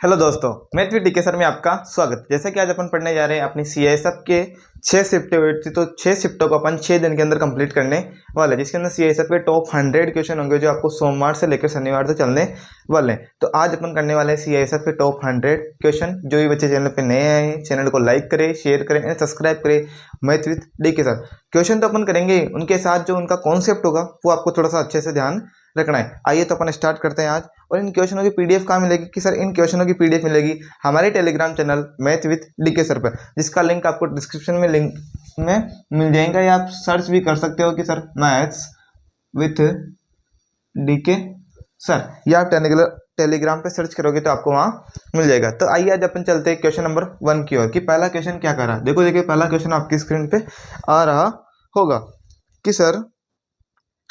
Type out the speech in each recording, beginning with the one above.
Hello दोस्तों, मैं DK sir में आपका स्वागत। जैसा कि आज अपन पढ़ने जा रहे हैं अपनी सीआईएसएफ के 6 शिफ्टें हुई थी, तो 6 शिफ्टों को अपन 6 दिन के अंदर कंप्लीट करने वाले, जिसके अंदर सीआईएसएफ के टॉप 100 क्वेश्चन होंगे जो आपको सोमवार से लेकर शनिवार तक चलने वाले हैं। तो आज अपन करने वाले हैं सीआईएसएफ के टॉप 100 क्वेश्चन। जो भी बच्चे चैनल पर नए आए हैं, चैनल को लाइक करें, शेयर करें एंड सब्सक्राइब करें math with DK sir. Question तो अपन करेंगे, उनके साथ जो उनका कॉन्सेप्ट होगा वो आपको थोड़ा सा अच्छे से ध्यान रखना है। आइए तो अपन स्टार्ट करते हैं आज। और इन क्वेश्चनों की पीडीएफ कहाँ मिलेगी कि सर इन क्वेश्चनों की पीडीएफ मिलेगी हमारे Telegram channel math with DK sir पर, जिसका लिंक आपको डिस्क्रिप्शन में लिंक में मिल जाएगा, या आप सर्च भी कर सकते हो कि sir maths with DK sir, या आप टेलीग्राम पे सर्च करोगे तो आपको वहाँ मिल जाएगा। तो आइए आज अपन चलते हैं क्वेश्चन नंबर 1 की ओर कि पहला क्वेश्चन क्या कर रहा है। देखो देखिए, पहला क्वेश्चन आपकी स्क्रीन पे आ रहा होगा कि सर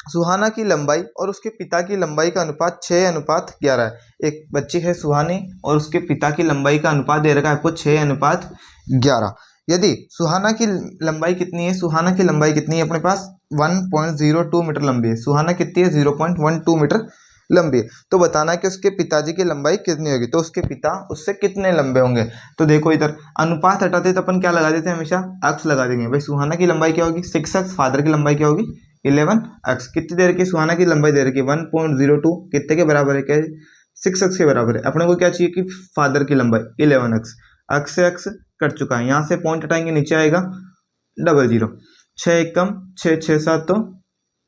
सुहाना की लंबाई और उसके पिता की लंबाई का अनुपात 6:11 है। एक बच्ची है सुहानी और उसके पिता की लंबाई का अनुपात दे रखा है आपको 6:11। यदि सुहाना की लंबाई कितनी है, सुहाना की लंबाई कितनी है अपने पास 1.02 मीटर लंबी है। सुहाना कितनी है 0.12 मीटर लंबी है। तो बताना है कि उसके पिताजी की लंबाई कितनी होगी, तो उसके पिता उससे कितने लंबे होंगे। तो देखो इधर अनुपात हटाते तो अपन क्या लगा देते हैं, हमेशा अक्स लगा देंगे। भाई सुहाना की लंबाई क्या होगी 6x, फादर की लंबाई क्या होगी 11x। कितनी देर की सुहाना की लंबाई दे रखी है 1.02, कितने के बराबर है, क्या 6x के बराबर है। अपने को क्या चाहिए कि फादर की लंबाई 11x, x से x कट चुका है, यहाँ से पॉइंट हटाएंगे नीचे आएगा 00, 6 एकम 6, 6 7 तो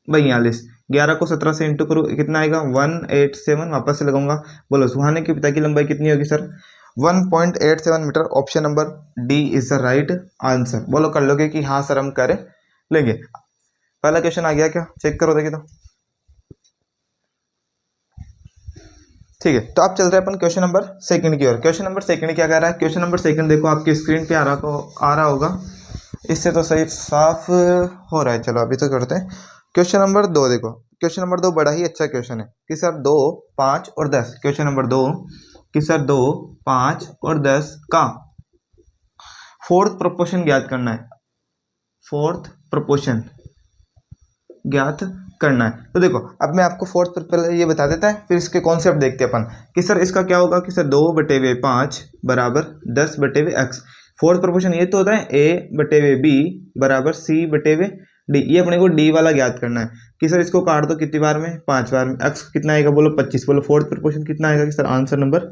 42, 11 को 17 से इंटू करो कितना आएगा 187, वापस से लगाऊंगा। बोलो सुहाने के पिता की लंबाई कितनी होगी sir 1.87 metre. Option number D is the right answer. बोलो कर लोगे कि हाँ सर हम कर लेंगे। पहला क्वेश्चन आ गया क्या, चेक करो देखिए। तो ठीक है, तो आप चल रहे हैं अपन क्वेश्चन नंबर सेकंड की ओर। क्वेश्चन नंबर सेकंड क्या कह रहा है, क्वेश्चन नंबर सेकंड देखो आपकी स्क्रीन पे आ रहा होगा, इससे तो सही साफ हो रहा है। चलो अभी तो करते हैं क्वेश्चन नंबर 2। देखो क्वेश्चन नंबर 2 बड़ा ही अच्छा क्वेश्चन है कि सर 2, 5 और 10। क्वेश्चन नंबर 2 कि सर 2, 5 और 10 का फोर्थ प्रोपोर्शन ज्ञात करना है। फोर्थ प्रोपोर्शन ज्ञात करना है। तो देखो अब मैं आपको फोर्थ पहले ये बता देता है, फिर इसके कॉन्सेप्ट देखते हैं अपन कि सर इसका क्या होगा कि सर 2/5 बराबर 10/x। फोर्थ प्रोपोर्शन ये तो होता है a/b बराबर c/d। ये अपने को d वाला ज्ञात करना है कि सर इसको काट दो कितनी बार में 5 बार में। x कितना आएगा बोलो 25। बोलो फोर्थ प्रोपोर्शन कितना आएगा कि सर आंसर नंबर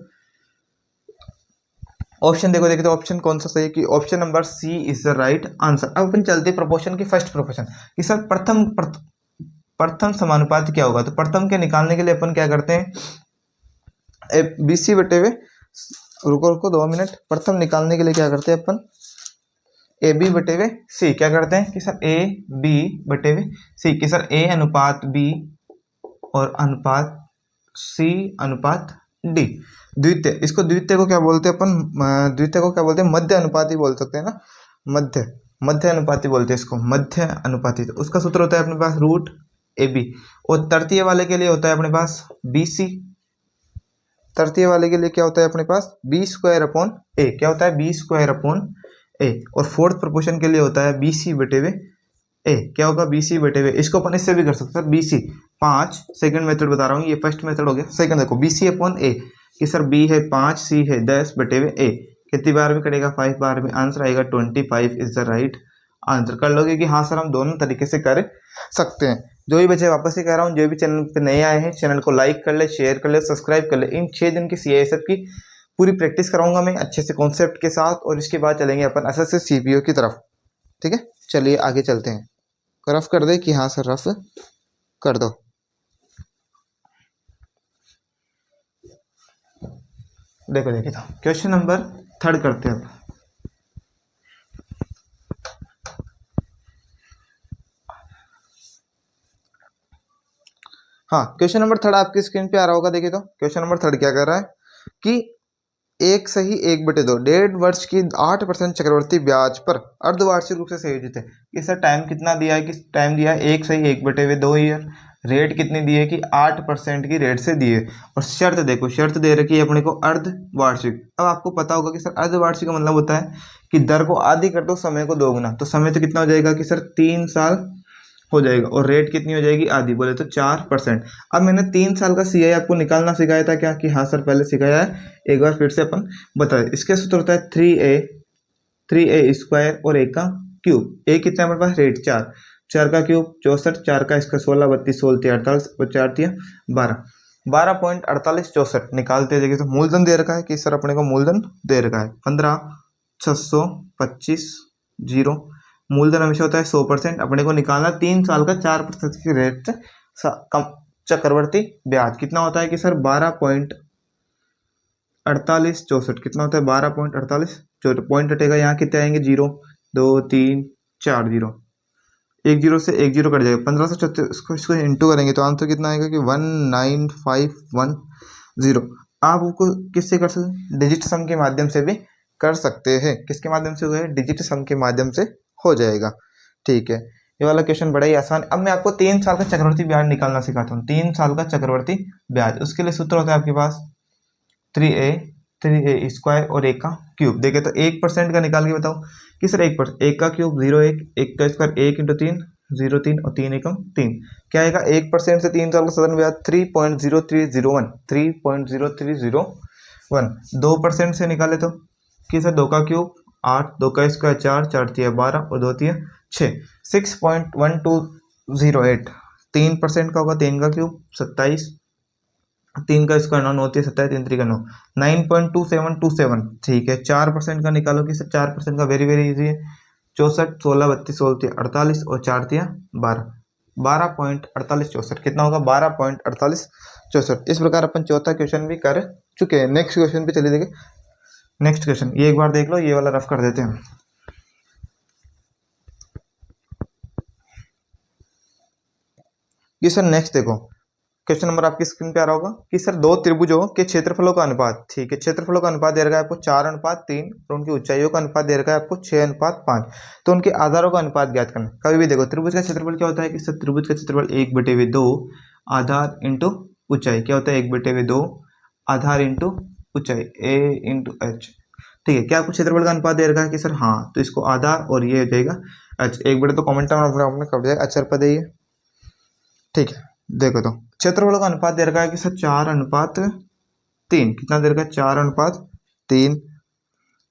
ऑप्शन देखो देखिए, तो ऑप्शन कौन सा सही है कि option number C is the right answer. अब अपन चलते हैं प्रोपोर्शन की फर्स्ट प्रोपोर्शन कि सर प्रथम समानुपात क्या होगा। तो प्रथम के निकालने के लिए अपन क्या करते हैं बीसी बटे हुए, रुको 2 मिनट। प्रथम निकालने के लिए क्या करते हैं अपन ए बी बटे हुए सी। क्या करते हैं कि सर ए बी बटे हुए सी कि सर ए अनुपात बी और अनुपात सी अनुपात डी। द्वितीय, इसको द्वितीय को क्या बोलते हैं अपन, द्वितीय को क्या बोलते हैं मध्य अनुपाती बोल सकते हैं ना, मध्य अनुपाती बोलते हैं इसको, मध्य अनुपाती। तो उसका सूत्र होता है अपने पास रूट ए बी। और तृतीय वाले के लिए होता है अपने पास बी सी। तृतीय वाले के लिए क्या होता है अपने पास b² क्या होता है b² और फोर्थ प्रोपोर्शन के लिए होता है bc/a। क्या होगा bc/a। इसको अपन इससे भी कर सकते हैं bc 5, सेकंड मेथड बता रहा हूँ, ये फर्स्ट मेथड हो गया। सेकंड देखो bc/a कि सर b है 5, c है 10/a। कितनी बार में करेगा 5 बार में, आंसर आएगा 25 इज द राइट आंसर। कर लोगे कि हाँ सर हम दोनों तरीके से कर सकते हैं। जो भी बच्चे वापस से कह रहा हूँ, जो भी चैनल पे नए आए हैं चैनल को लाइक कर ले, शेयर कर ले, सब्सक्राइब कर ले। इन 6 दिन की सीआईएसएफ की पूरी प्रैक्टिस कराऊंगा मैं अच्छे से कॉन्सेप्ट के साथ, और इसके बाद चलेंगे अपन एसएससी सीपीओ की तरफ। ठीक है, चलिए आगे चलते हैं। रफ कर दे कि हाँ सर रफ कर दो। देखो देखिए, तो क्वेश्चन नंबर 3 करते हैं। हाँ, क्वेश्चन नंबर 3 आपकी स्क्रीन पे आ रहा होगा। देखिए तो क्वेश्चन नंबर 3 क्या कर रहा है कि 1 सही 1/2 1.5 वर्ष की 8% चक्रवर्ती ब्याज पर अर्धवार्षिक रूप से संयोजित है। कि सर टाइम कितना दिया है कि टाइम दिया है 1 सही 1/2 ईयर। रेट कितनी दी है कि 8% की रेट से दिए। और शर्त देखो, शर्त दे रखी है अपने को अर्धवार्षिक। अब आपको पता होगा कि सर अर्धवार्षिक का मतलब होता है कि दर को आधी कर दो, समय को दोगुना। तो समय तो कितना हो जाएगा कि सर 3 साल हो जाएगा और रेट कितनी हो जाएगी आधी, बोले तो 4%। अब मैंने 3 साल का सीआई आपको निकालना सिखाया था क्या कि हाँ सर पहले सिखाया है, एक बार फिर से अपन बताए। इसके सूत्र होता है 3a स्क्वायर और a का क्यूब। a कितना है हमारे पास रेट 4, 4 का क्यूब 64, 4 का इसका 16 32 16 48 और 4 दिया 12, 12.4864 निकालते देखिए तो मूलधन दे रखा है कि सर अपने को मूलधन दे रखा है 15,625 जीरो। मूलधन हमेशा होता है 100%, अपने को निकालना 3 साल का 4% की रेट से कम चक्रवर्ती ब्याज कितना होता है कि सर 12.4864 कितना होता है 12.48, जो पॉइंट हटेगा यहाँ कितने आएंगे 0 2 3 4 जीरो, एक जीरो से एक जीरो कट जाएगा 1536 इसको इंटू करेंगे तो आंसर कितना आएगा कि 19510। आप उसको किससे कर सकते, डिजिट सम के माध्यम से भी कर सकते हैं। किसके माध्यम से हुआ है, डिजिट सम के माध्यम से हो जाएगा। ठीक है, ये वाला क्वेश्चन बड़ा ही आसान। अब मैं आपको 3 साल का चक्रवर्ती ब्याज निकालना सिखाता हूँ। 3 साल का चक्रवर्ती ब्याज, उसके लिए सूत्र होता है आपके पास 3a स्क्वायर और एक का क्यूब। देखे तो 1% का निकाल के बताओ कि सर 1%, एक का क्यूब 0 1, एक का स्क्वायर 1 इंटू 3 0 3 और 3 एकम 3, क्या आएगा 1% से 3 साल का साधारण ब्याज 3.0301, 3.0301। 2% से निकाले तो कि सर 2 का क्यूब 8, 2 का स्क्वायर 4, 4 तिया 12 और 2 तिया 6, 6.1208। 3% का होगा 3 का क्यूब 27, 3 का स्क्वायर 9 होती है 27, 3 3 का 9, 9.2727। ठीक है, 4% का निकालो कि सर 4% का वेरी वेरी इजी है 64, 16 32 16 48 और 4 तिया 12, 12.4864 कितना होगा 12.4864। इस प्रकार अपन चौथा क्वेश्चन भी कर चुके हैं। नेक्स्ट क्वेश्चन पे चलिए देखें। नेक्स्ट क्वेश्चन ये एक बार देख लो, ये वाला रफ कर देते हैं। ये सर नेक्स्ट देखो, क्वेश्चन नंबर आपकी स्क्रीन पे आ रहा होगा कि सर दो त्रिभुजों के क्षेत्रफलों का अनुपात, ठीक है, क्षेत्रफलों का अनुपात दे रखा है आपको 4:3 और उनकी ऊंचाइयों का अनुपात दे रखा है आपको 6:5, तो उनके आधारों का अनुपात ज्ञात करना। कभी भी देखो त्रिभुज का क्षेत्रफल क्या होता है कि सर त्रिभुज का क्षेत्रफल 1/2 आधार इंटू ऊंचाई, क्या होता है 1/2 आधार इंटू ऊंचाई a इंटू h। ठीक है, क्या आपको क्षेत्रफल का अनुपात दे रखा है कि सर हाँ, तो इसको आधार और ये हो जाएगा h, 1/2 तो कॉमेंट में आपने कर दिया अचर पद है ये। ठीक है, देखो तो क्षेत्रफलों का अनुपात दे रखा है कि सर 4:3, कितना दे रखा है 4:3,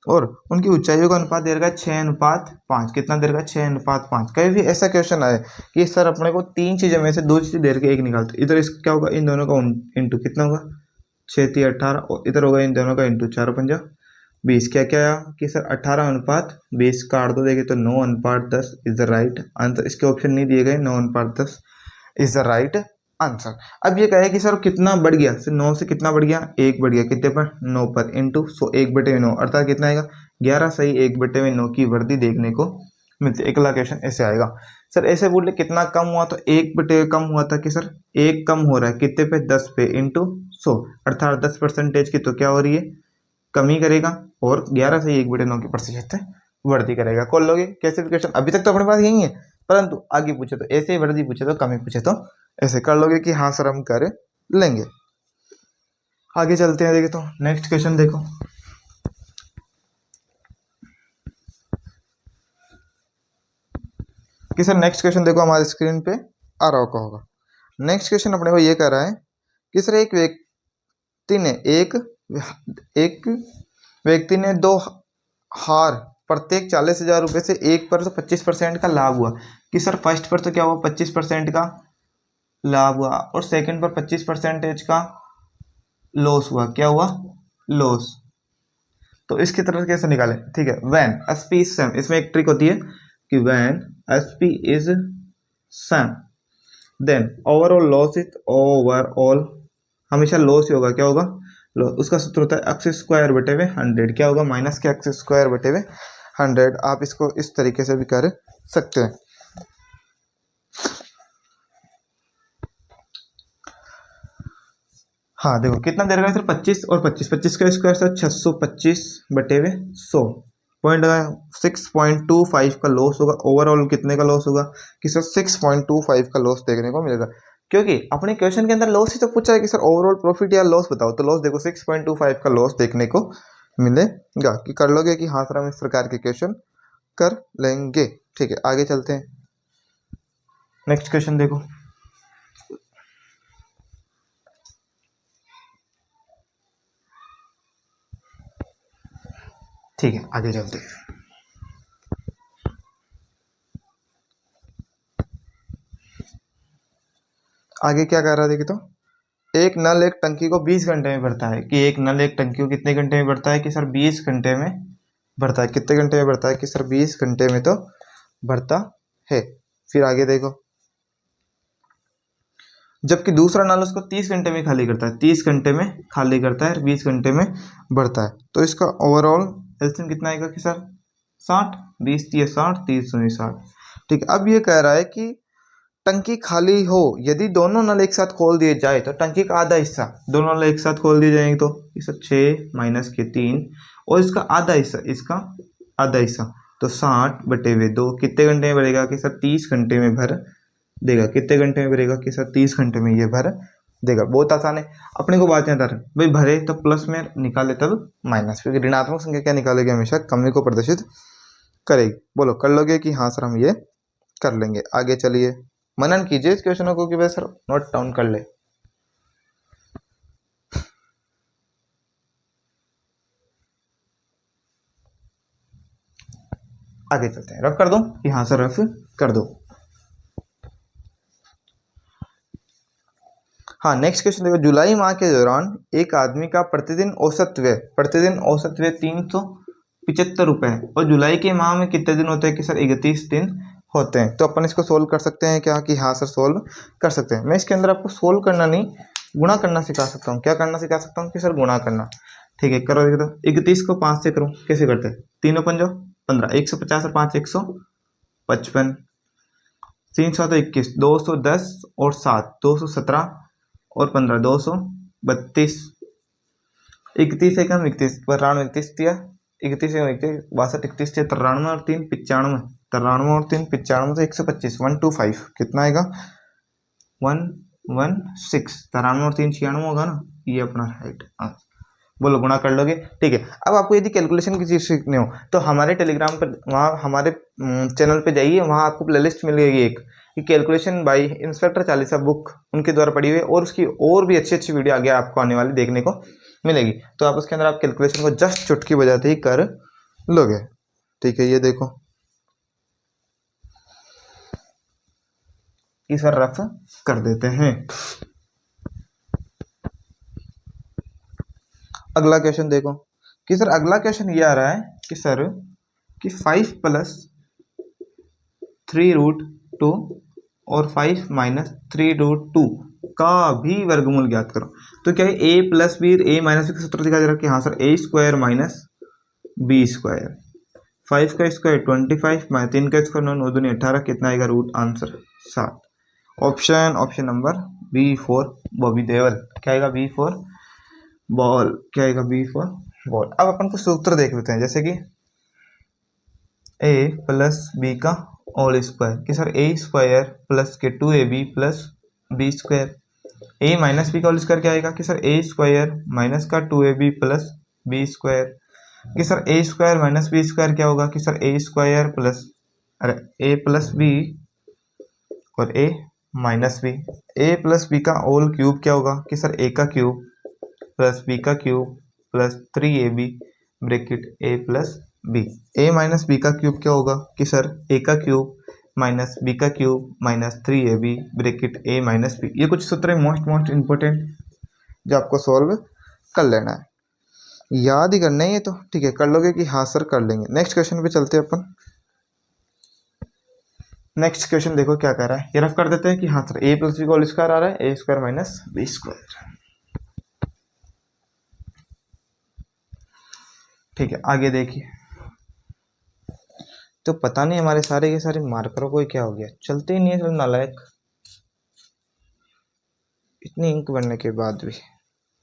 और उनकी ऊंचाइयों का अनुपात दे रखा है 6:5, कितना दे रखा है 6:5। कभी भी ऐसा क्वेश्चन आए कि सर अपने को 3 चीजें में से 2 चीजें दे रखे एक निकालते, इधर इसका क्या होगा इन दोनों का इंटू कितना होगा 6 3 18, और इधर होगा इन दोनों का इंटू 4 5 20। क्या क्या आया कि सर 18:20 काट दो, देखे तो 9:10 इज द राइट आंसर। इसके ऑप्शन नहीं दिए गए, 9:10 इज द राइट आंसर। अब ये कहे कि सर कितना बढ़ गया, सर 9 से कितना बढ़ गया 1 बढ़ गया, कितने पर 9 पर, इंटू 1/9 अर्थात कितना आएगा 11 सही 1/9 की वर्दी देखने को मिलती है। अगला क्वेश्चन ऐसे आएगा, सर ऐसे बोल ले कितना कम हुआ, तो 1/, कम हुआ था कि सर 1 कम हो रहा है कितने पे 10 पे इंटू 100 अर्थात 10% की तो क्या हो रही है कमी करेगा, और 11 से 1/9 की प्रतिशत वृद्धि करेगा। कॉल लोगे कैसे क्वेश्चन, अभी तक तो अपने पास यही है, परंतु आगे पूछे तो ऐसे, वृद्धि पूछे तो कमी, पूछे तो ऐसे कर लोगे कि हाँ सर हम कर लेंगे। आगे चलते हैं, देखे तो नेक्स्ट क्वेश्चन देखो। कि सर नेक्स्ट क्वेश्चन देखो हमारे स्क्रीन पे आ रहा होगा। नेक्स्ट क्वेश्चन अपने को ये कह रहा है कि सर एक व्यक्ति ने 2 हार प्रत्येक 40,000 रुपए से एक पर तो 25% का लाभ हुआ कि सर फर्स्ट पर तो क्या हुआ 25% का लाभ हुआ, और सेकंड पर 25% का लॉस हुआ, क्या हुआ लॉस। तो इसकी तरफ कैसे निकालें, ठीक है, व्हेन एसपी इज सेम, इसमें एक ट्रिक होती है कि when SP is same then overall loss is overall, हमेशा लॉस ही होगा, क्या होगा लॉस। उसका सूत्र होता है x²/100, क्या होगा माइनस के x²/100। आप इसको इस तरीके से भी कर सकते हैं। हाँ देखो कितना दे रखा है सर 25 और 25 का स्क्वायर सर 625/100, पॉइंट 6.25 का लॉस होगा। ओवरऑल कितने का लॉस होगा कि सर 6.25 का लॉस देखने को मिलेगा, क्योंकि अपने क्वेश्चन के अंदर लॉस ही तो पूछा है कि सर ओवरऑल प्रॉफिट या लॉस बताओ, तो लॉस देखो 6.25 का लॉस देखने को मिलेगा। कि कर लोगे कि हाँ सर हम इस प्रकार के क्वेश्चन कर लेंगे। ठीक है, आगे चलते हैं। नेक्स्ट क्वेश्चन देखो। ठीक है, आगे चलते हैं। आगे क्या कह रहा है देखिए, तो एक नल एक टंकी को 20 घंटे में भरता है, कि एक नल एक टंकी को कितने घंटे में भरता है, कि सर 20 घंटे में भरता है। कितने घंटे में भरता है, कि सर 20 घंटे में तो भरता है। फिर आगे देखो, जबकि दूसरा नल उसको 30 घंटे में खाली करता है, 30 घंटे में खाली करता है, 20 घंटे में भरता है। तो इसका ओवरऑल एलसीएम कितना आएगा, कि सर 60, 20 दिए 60, 30 दूनी 60। ठीक है, अब ये कह रहा है कि टंकी खाली हो, यदि दोनों नल एक साथ खोल दिए जाए तो टंकी का आधा हिस्सा, दोनों नल एक साथ खोल दिए जाएंगे तो इस 6 माइनस के 3, और इसका आधा हिस्सा, इसका आधा हिस्सा, तो 60/2 कितने घंटे में भरेगा, कि सर 30 घंटे में भर देगा। कितने घंटे में भरेगा, कि सर 30 घंटे में ये भर देगा। बहुत आसान है, अपने को बात याद आ रहा है भाई, भरे तब प्लस में, निकाले तब माइनस, क्योंकि ऋणात्मक संख्या क्या निकालेगी, हमेशा कमी को प्रदर्शित करेगी। बोलो कर लोगे कि हाँ सर हम ये कर लेंगे। आगे चलिए, मनन कीजिए इस क्वेश्चनों को, कि भाई सर नोट डाउन कर ले। आगे चलते हैं, रफ कर दो कि हाँ सर रफ कर दो। हाँ, नेक्स्ट क्वेश्चन देखो, जुलाई माह के दौरान एक आदमी का प्रतिदिन औसत व्यय 375 रुपए है, और जुलाई के माह में कितने दिन होते हैं, कि सर 31 दिन होते हैं। तो अपन इसको सोल्व कर सकते हैं क्या, कि हाँ सर सोल्व कर सकते हैं। मैं इसके अंदर आपको सोल्व करना नहीं, गुणा करना सिखा सकता हूँ। क्या करना सिखा सकता हूँ, कि सर गुणा करना। ठीक है, करो देखो, 31 को 5 से करो, कैसे करते हैं, 3×5 = 15, 150 और 5 155, 321, 210 और 7 217 और 15 232, 31 एकम 31, 92 31 दिया, 31 एकम 31, 62 31 दिया, 93 और 3 95, 93 और 3 95, तो 125, 125 कितना आएगा, 116, 93 और 3 96 होगा ना, ये अपना राइट आंसर। बोलो गुणा कर लोगे। ठीक है, अब आपको यदि कैलकुलेशन की चीज सीखनी हो तो हमारे टेलीग्राम पर, वहाँ हमारे चैनल पे जाइए, वहाँ आपको प्लेलिस्ट मिलेगी एक, कि calculation by inspector Chalisa book, उनके द्वारा पढ़ी हुई, और उसकी और भी अच्छी अच्छी वीडियो आगे आपको आने वाली देखने को मिलेगी। तो आप उसके अंदर आप कैलकुलेशन को जस्ट चुटकी बजाते ही कर लोगे। ठीक है, ये देखो कि सर रफ कर देते हैं। अगला क्वेश्चन देखो, कि सर अगला क्वेश्चन ये आ रहा है, कि सर कि 5 + 3√2 और 5 - 3√2 का भी वर्गमूल ज्ञात करो। तो क्या है, a + b a - b का सूत्र दिखाई दे रहा है, कि हाँ सर a² - b², 5 का स्क्वायर 25, 3 का स्क्वायर 9, 9 दूनी 18, कितना आएगा, root answer 7। Option number B4 Bobby Deol. क्या आएगा, B4 बॉल। क्या आएगा, B4 बॉल। अब अपन को सूत्र देख लेते हैं, जैसे कि a + b का होल स्क्वायर, कि सर a² प्लस के 2ab + b², a - b का होल स्क्वायर क्या आएगा, कि सर a² माइनस का 2ab + b², कि सर a² - b² क्या होगा, कि सर a² प्लस, अरे a + b और a - b, a + b का होल क्यूब क्या होगा, कि सर a का क्यूब प्लस b का cube plus 3ab bracket a + b। a - b का क्यूब क्या होगा, कि सर a का क्यूब माइनस b का cube minus 3ab bracket a - b। ये कुछ सूत्र मोस्ट इंपॉर्टेंट जो आपको सॉल्व कर लेना है, याद ही करना है ये तो। ठीक है, कर लोगे कि हाँ सर कर लेंगे। नेक्स्ट क्वेश्चन पे चलते हैं अपन। नेक्स्ट क्वेश्चन देखो क्या कह रहा है, ये रफ कर देते हैं, कि हाँ सर a + b का होल स्क्वायर आ रहा है, a² - b²। ठीक है, आगे देखिए। तो पता नहीं हमारे सारे के सारे मार्करों को क्या हो गया, चलते ही नहीं है सब नालायक, इतनी इंक बनने के बाद भी।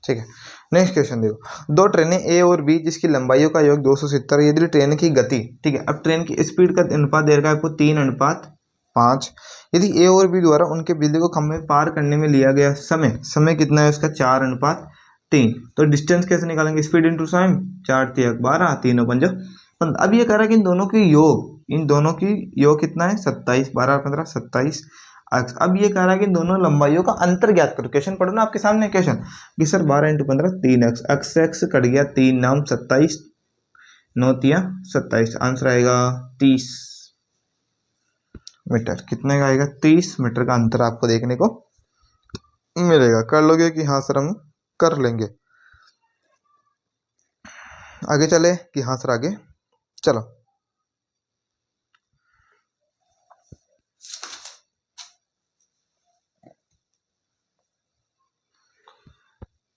ठीक है, नेक्स्ट क्वेश्चन देखो, दो ट्रेनें ए और बी जिसकी लंबाइयों का योग 270, यदि ट्रेन की गति, ठीक है, अब ट्रेन की स्पीड का अनुपात दे रखा है आपको 3:5, यदि ए और बी द्वारा उनके बिजली को खंभे पार करने में लिया गया समय कितना है उसका, 4:3। तो डिस्टेंस कैसे निकालेंगे, स्पीड इंटू टाइम, 4 × 12, 3 × 5 15। अब ये कह रहा है कि इन दोनों की योग कितना है, 27, 12 15 27। अक्स। अब ये कह रहा है कि दोनों लंबाइयों का अंतर ज्ञात करो। क्वेश्चन पढ़ो ना आपके सामने क्वेश्चन कि सर 12 × 15 3x, अक्स से अक्स कट गया, 3 नाम 27, 9 तिया 27, आंसर आएगा 30 मीटर। कितने का आएगा? 30 मीटर का अंतर आपको देखने को मिलेगा। कर लोगे कि हाँ सर हम कर लेंगे? आगे चले कि हाँ सर आगे चलो।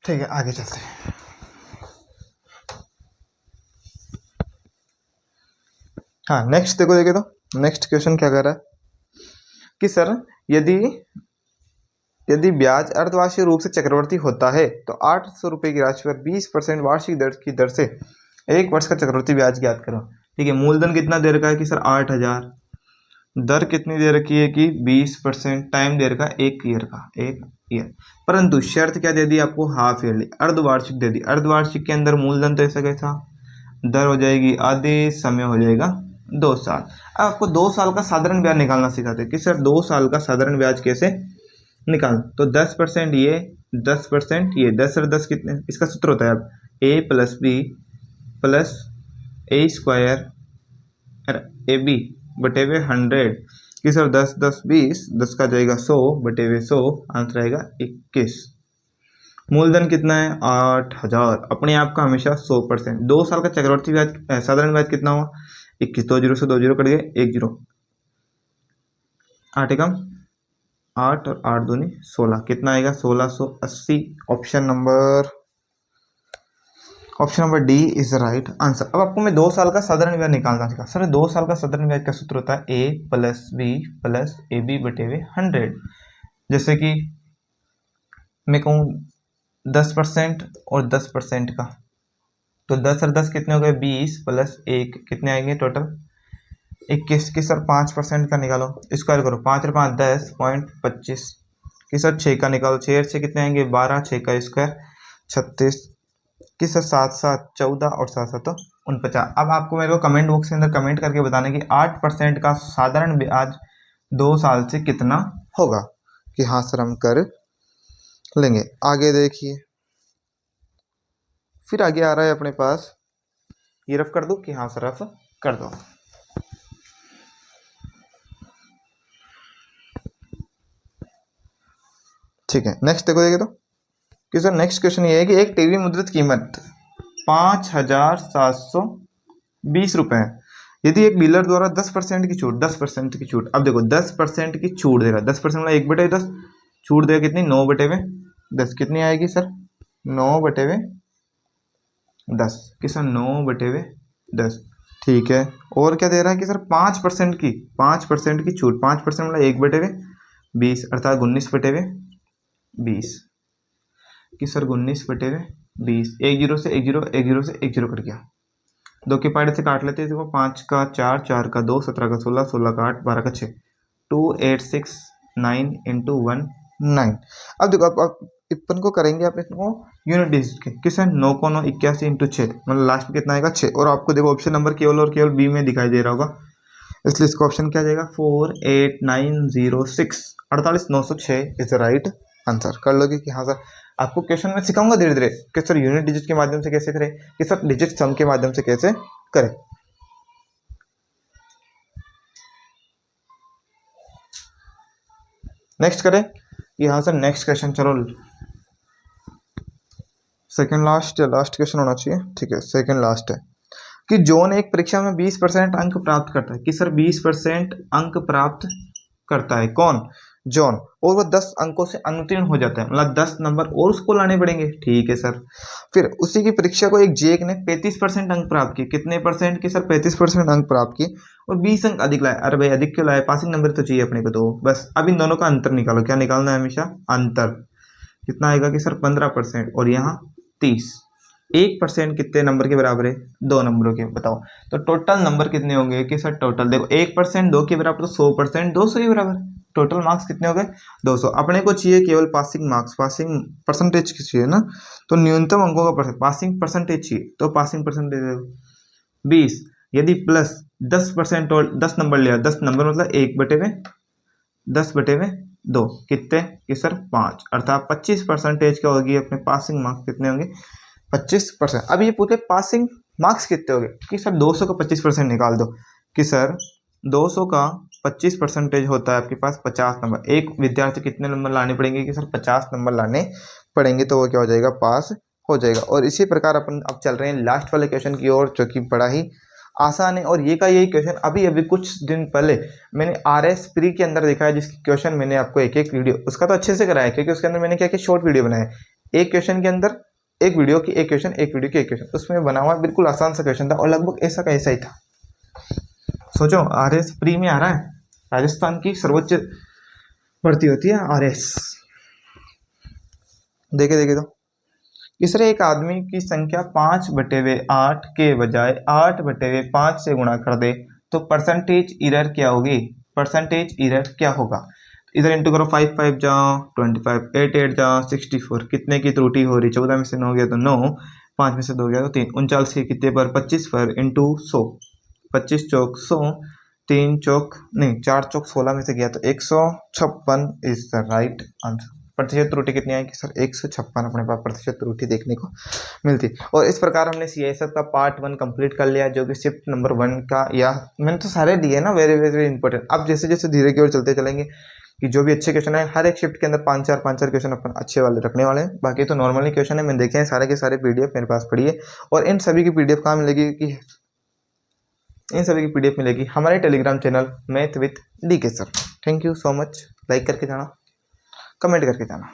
ठीक है आगे चलते हैं। हाँ नेक्स्ट देखो, देखे तो नेक्स्ट क्वेश्चन क्या कर रहा है कि सर यदि यदि ब्याज अर्धवार्षिक रूप से चक्रवर्ती होता है तो 800 रुपये की राशि पर 20% वार्षिक दर की दर से 1 वर्ष का चक्रवर्ती ब्याज ज्ञात करो। ठीक है, मूलधन कितना दे रखा है कि सर 8000, दर कितनी दे रखी है कि 20%, टाइम दे रखा है 1 ईयर का, 1 ईयर। परंतु शर्त क्या दे दी आपको? हाफ ईयरली, अर्धवार्षिक दे दी। अर्धवार्षिक के अंदर मूलधन तो ऐसा कैसा, दर हो जाएगी आधे, समय हो जाएगा 2 साल। अब आपको 2 साल का साधारण ब्याज निकालना सिखाते हैं कि सर 2 साल का साधारण ब्याज कैसे निकाल। तो 10% ये, 10% ये, 10 और 10 कितने? इसका सूत्र होता है अब a + b + a² A B बटे हुए 100 कि सर 10 10 20, 10 का जाएगा 100 बटे हुए 100, आंसर आएगा 21। मूलधन कितना है? 8000। अपने आप का हमेशा 100%। 2 साल का चक्रवर्ती ब्याज साधारण ब्याज कितना हुआ? 21। 2 जीरो से 2 जीरो कट गए, 1 जीरो, 8 एकम 8 और 8 दूनी 16, कितना आएगा? 1680। Option number D is right answer. अब आपको मैं 2 साल का साधारण ब्याज निकालना सिखा। सर 2 साल का साधारण ब्याज का सूत्र होता है a + b + ab बटे हुए 100। जैसे कि मैं कहूँ 10% और 10% का, तो 10 और 10 कितने हो गए? 20 + 1 कितने आएंगे टोटल? 21 की सर 5% का निकालो, स्क्वायर करो, 5 और 5 10 .25 की सर 6 का निकालो, 6 और 6 कितने आएंगे? 12, 6 का स्क्वायर 36 की सर 7 7 14 और 7 7 49। अब आपको मेरे को कमेंट बॉक्स के अंदर कमेंट करके बताना कि 8% का साधारण ब्याज 2 साल से कितना होगा। कि हाँ सर हम कर लेंगे। आगे देखिए, फिर आगे आ रहा है अपने पास, ये रफ कर दो कि हाँ सर रफ कर दो। ठीक है नेक्स्ट देखो, देखे तो कि सर नेक्स्ट क्वेश्चन ये है कि एक टीवी मुद्रित कीमत 5720 रुपए है। यदि एक डीलर द्वारा 10% की छूट, 10% की छूट, अब देखो 10% की छूट दे रहा है, 10% मतलब 1/10, छूट देगा कितनी? 9/10, कितनी आएगी सर? 9/10 कि सर 9/10। ठीक है, और क्या दे रहा है कि सर 5% की, 5% की छूट, 5% मतलब 1/20 अर्थात 19/20 कि सर 19/20। 1 जीरो से 1 जीरो, 1 जीरो से 1 जीरो कट गया, 2 के पाड़े से काट लेते हैं। देखो 5 का 4, 4 का 2, 17 का 16, 16 का 8, 12 का 6, 2869 × 1 9। अब देखो आप इपन को करेंगे, आप इसको यूनिट डिजिट के, किस है? 9 को 9 81 × 6, मतलब लास्ट में कितना आएगा? 6। और आपको देखो ऑप्शन नंबर केवल और केवल बी में दिखाई दे रहा होगा, इसलिए इसका ऑप्शन क्या जाएगा? 48906, 48906 इज द राइट आंसर। कर लोगे कि हाँ सर। आपको क्वेश्चन में सिखाऊंगा धीरे धीरे कि सर यूनिट डिजिट के माध्यम से कैसे करें, कि सर डिजिट सम के माध्यम से कैसे करें। नेक्स्ट करें कि हाँ सर नेक्स्ट क्वेश्चन, चलो सेकंड लास्ट या लास्ट क्वेश्चन होना चाहिए। ठीक है सेकंड लास्ट है कि जॉन एक परीक्षा में 20% अंक प्राप्त करता है। कि सर 20% अंक प्राप्त करता है कौन? जॉन, और वो 10 अंकों से अनुत्तीर्ण हो जाता है, मतलब 10 नंबर और उसको लाने पड़ेंगे। ठीक है सर। फिर उसी की परीक्षा को एक जेक ने 35% अंक प्राप्त किए। कितने परसेंट की सर? 35% अंक प्राप्त किए और 20 अंक अधिक लाए। अरे भाई अधिक क्यों लाए? पासिंग नंबर तो चाहिए अपने को, तो बस अब इन दोनों का अंतर निकालो। क्या निकालना है? हमेशा अंतर। कितना आएगा कि सर 15% और यहाँ 30। 1% कितने नंबर के बराबर है? 2 नंबरों के। बताओ तो टोटल नंबर कितने होंगे? कि सर टोटल देखो 1% 2 के बराबर, तो 100% 200 के बराबर। टोटल मार्क्स कितने हो गए? 200। अपने को चाहिए केवल पासिंग मार्क्स, पासिंग परसेंटेज की चाहिए ना, तो न्यूनतम अंकों का पासिंग परसेंटेज चाहिए, तो पासिंग परसेंटेज 20। यदि प्लस 10% और 10 नंबर लिया, 10 नंबर मतलब 1/20, 10/2 कितने कि सर 5, अर्थात 25% क्या होगी अपने पासिंग मार्क्स कितने होंगे 25%। अब ये पूछे पासिंग मार्क्स कितने होंगे कि सर 200 का 25% निकाल दो कि सर 200 का 25% होता है आपके पास 50 नंबर। एक विद्यार्थी कितने नंबर लाने पड़ेंगे कि सर 50 नंबर लाने पड़ेंगे, तो वो क्या हो जाएगा पास हो जाएगा। और इसी प्रकार अपन अब चल रहे हैं लास्ट वाले क्वेश्चन की ओर, जो कि बड़ा ही आसान है। और ये का यही क्वेश्चन अभी अभी कुछ दिन पहले मैंने RS प्री के अंदर देखा है, जिसकी क्वेश्चन मैंने आपको एक एक वीडियो उसका तो अच्छे से कराया, क्योंकि उसके अंदर मैंने क्या किया शॉर्ट वीडियो बनाया, एक क्वेश्चन के अंदर एक वीडियो की एक क्वेश्चन, एक वीडियो की एक क्वेश्चन, उसमें बना हुआ बिल्कुल आसान सा क्वेश्चन था और लगभग ऐसा का ऐसा ही था। सोचो RS प्री में आ रहा है, राजस्थान की सर्वोच्च भर्ती होती है RS। देखे देखे तो तीसरे एक आदमी की संख्या 5/8 के बजाय 8/5 से गुणा कर दे तो परसेंटेज इरर क्या होगी, परसेंटेज इरर क्या होगा। इधर इंटू करो, 5 5 जाओ 25, 8 8 जाओ 64, कितने की त्रुटि हो रही, 14 में से 9 गया तो 9, 5 में से 2 गया तो 3, 39 के कितने पर 25 पर इंटू 100, 25 चौक 100, 3 चौक नहीं 4 चौक 16 में से गया तो 156 इज द राइट आंसर। प्रतिशत त्रुटि कितनी आएगी सर 156 अपने पास प्रतिशत त्रुटि देखने को मिलती। और इस प्रकार हमने CISF का पार्ट 1 कंप्लीट कर लिया, जो कि शिफ्ट नंबर 1 का, या मैंने तो सारे दिए ना, वेरी वेरी इंपॉर्टेंट। अब जैसे जैसे धीरे की ओर चलते चलेंगे कि जो भी अच्छे क्वेश्चन है हर एक शिफ्ट के अंदर 5-4 क्वेश्चन अपन अच्छे वाले रखने वाले हैं। बाकी तो नॉर्मली क्वेश्चन है, मैंने देखे हैं सारे के सारे PDF मेरे पास पड़ी है। और इन सभी की PDF कहाँ मिलेगी कि इन सभी की PDF मिलेगी हमारे Telegram channel math with DK sir. Thank you so much, like करके जाना, कमेंट करके जाना।